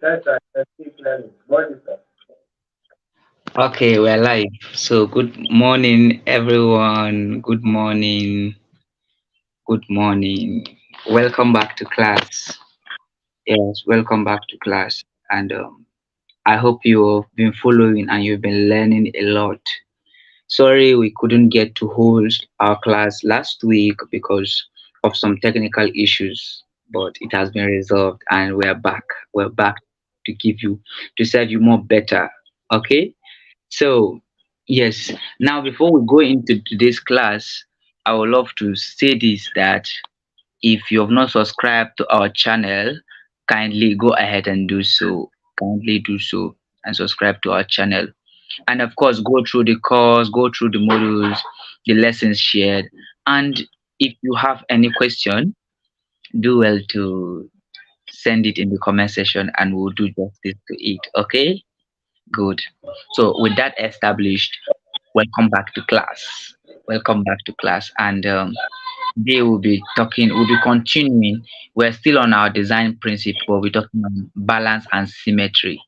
Yes, I can see clearly. Morning, sir. Okay, we're live. So, good morning, everyone. Good morning. Good morning. Welcome back to class. Yes, welcome back to class. And I hope you've been following and you've been learning a lot. Sorry, we couldn't get to hold our class last week because of some technical issues, but it has been resolved and we're back. We're back to give you, to serve you more better. Okay? So, yes, now before we go into today's class, I would love to say this that if you have not subscribed to our channel, kindly go ahead and do so. Kindly do so and subscribe to our channel. And of course, go through the course, go through the modules, the lessons shared. And if you have any question, do well to send it in the comment section and we'll do justice to it. Okay? Good. So, with that established, welcome back to class. Welcome back to class. And today we'll be continuing. We're still on our design principle. We're talking on balance and symmetry.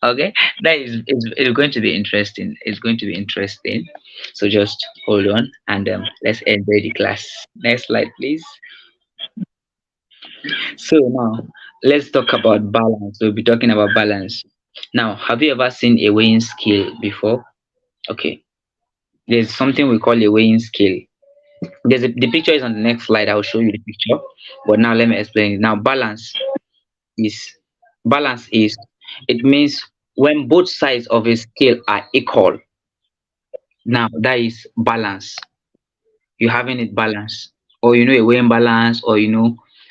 Okay, that is it's going to be interesting. It's going to be interesting. So just hold on and let's enjoy the class. Next slide, please. So now let's talk about balance. We'll be talking about balance. Now, have you ever seen a weighing scale before? Okay, there's something we call a weighing scale. The picture is on the next slide. I'll show you the picture. But now let me explain it. Now, is balance is it means when both sides of a scale are equal. Now that is balance. You're having it balance. Or a weighing balance, or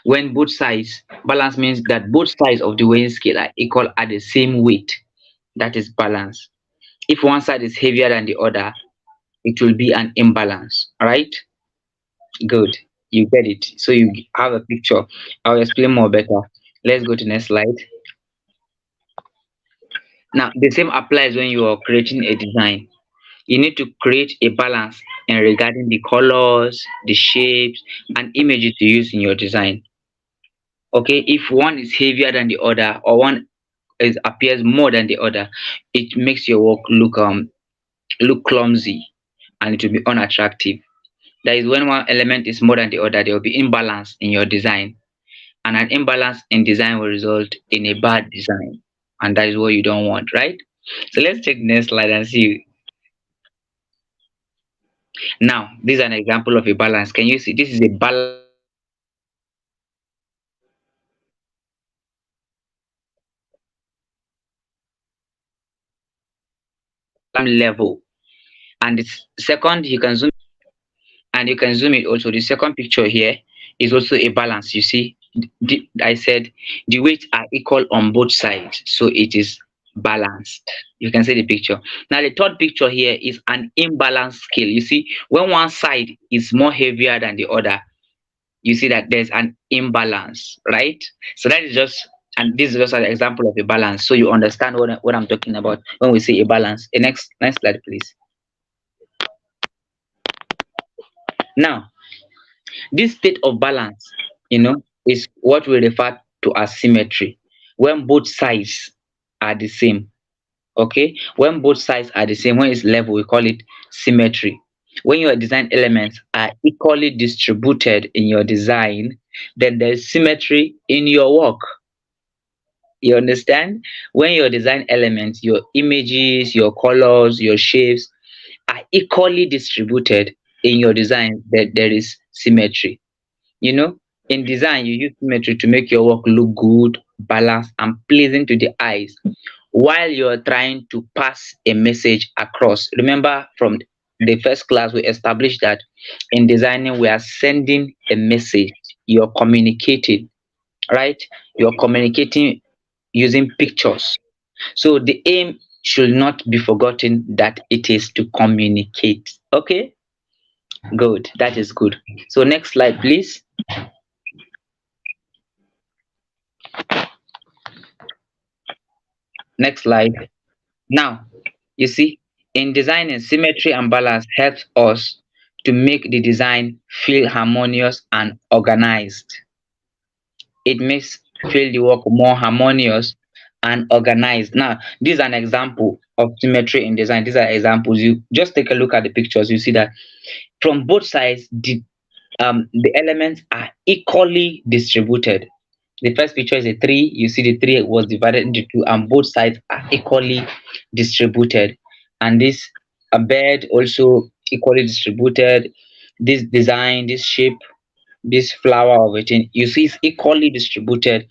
when both sides balance means that both sides of the weighing scale are equal at the same weight. That is balance. If one side is heavier than the other, it will be an imbalance, right? Good. You get it. So you have a picture. I'll explain more better. Let's go to next slide. Now, the same applies when you are creating a design. You need to create a balance in regarding the colors, the shapes, and images to use in your design. Okay, if one is heavier than the other or one appears more than the other, it makes your work look clumsy and it will be unattractive. That is when one element is more than the other, there will be imbalance in your design, and an imbalance in design will result in a bad design, and that is what you don't want, right? So let's take the next slide and see. Now this is an example of a balance. Can you see this is a balance level? This is a balance level. And the second, you can zoom it also. The second picture here is also a balance. You see, I said the weights are equal on both sides, so it is balanced. You can see the picture. Now the third picture here is an imbalanced scale. You see, when one side is more heavier than the other, you see that there's an imbalance, right? So that is just, and this is just an example of a balance, so you understand what I'm talking about when we say a balance. Next slide, please. Now, this state of balance, is what we refer to as symmetry. When both sides are the same, okay? When both sides are the same, when it's level, we call it symmetry. When your design elements are equally distributed in your design, then there's symmetry in your work. You understand? When your design elements, your images, your colors, your shapes are equally distributed in your design, that there is symmetry. You know, in design, you use symmetry to make your work look good, balanced, and pleasing to the eyes while you're trying to pass a message across. Remember from the first class, we established that in designing, we are sending a message, you're communicating, right? You're communicating using pictures. So the aim should not be forgotten that it is to communicate. Okay, good. That is good. So next slide, please. Next slide. Now, you see, in designing, symmetry and balance helps us to make the design feel harmonious and organized. It makes feel the work more harmonious and organized. Now, this is an example of symmetry in design. These are examples. You just take a look at the pictures. You see that from both sides, the elements are equally distributed. The first picture is a tree. You see the tree was divided into two, and both sides are equally distributed. And this a bird also equally distributed. This design, this shape, this flower of it, you see, it's equally distributed.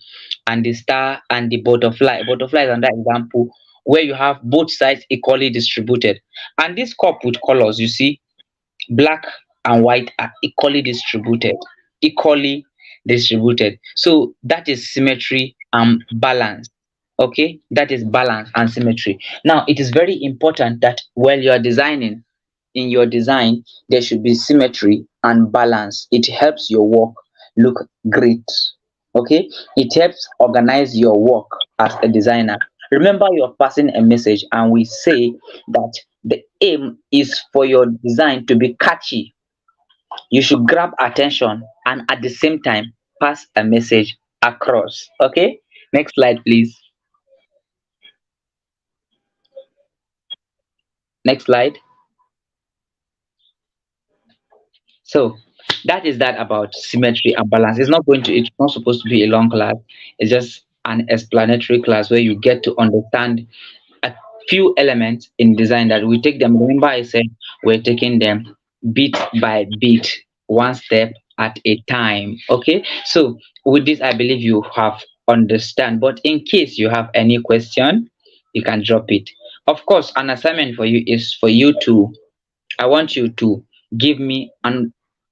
And the star and the butterfly is another example where you have both sides equally distributed. And this cup with colors, you see, black and white are equally distributed. So that is symmetry and balance. Okay, that is balance and symmetry. Now, it is very important that while you are designing, in your design there should be symmetry and balance. It helps your work look great. Okay, it helps organize your work as a designer. Remember, you're passing a message, and we say that the aim is for your design to be catchy. You should grab attention and at the same time pass a message across. Okay, next slide please. Next slide. So that is that about symmetry and balance. It's not supposed to be a long class. It's just an explanatory class where you get to understand a few elements in design that we take them. Remember, I said we're taking them bit by bit, one step at a time. Okay. So with this, I believe you have understand. But in case you have any question, you can drop it. Of course, an assignment for you is for you to I want you to give me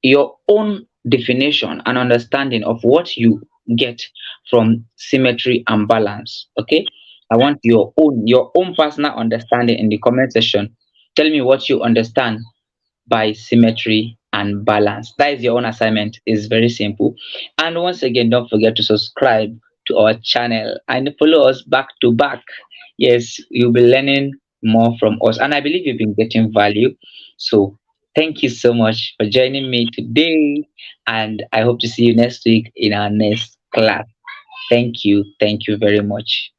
your own definition and understanding of what you get from symmetry and balance. Okay, I want your own personal understanding in the comment section. Tell me what you understand by symmetry and balance. That is your own assignment. It's very simple. And once again, don't forget to subscribe to our channel and follow us back to back. Yes, you'll be learning more from us. And I believe you've been getting value. So thank you so much for joining me today. And I hope to see you next week in our next class. Thank you. Thank you very much.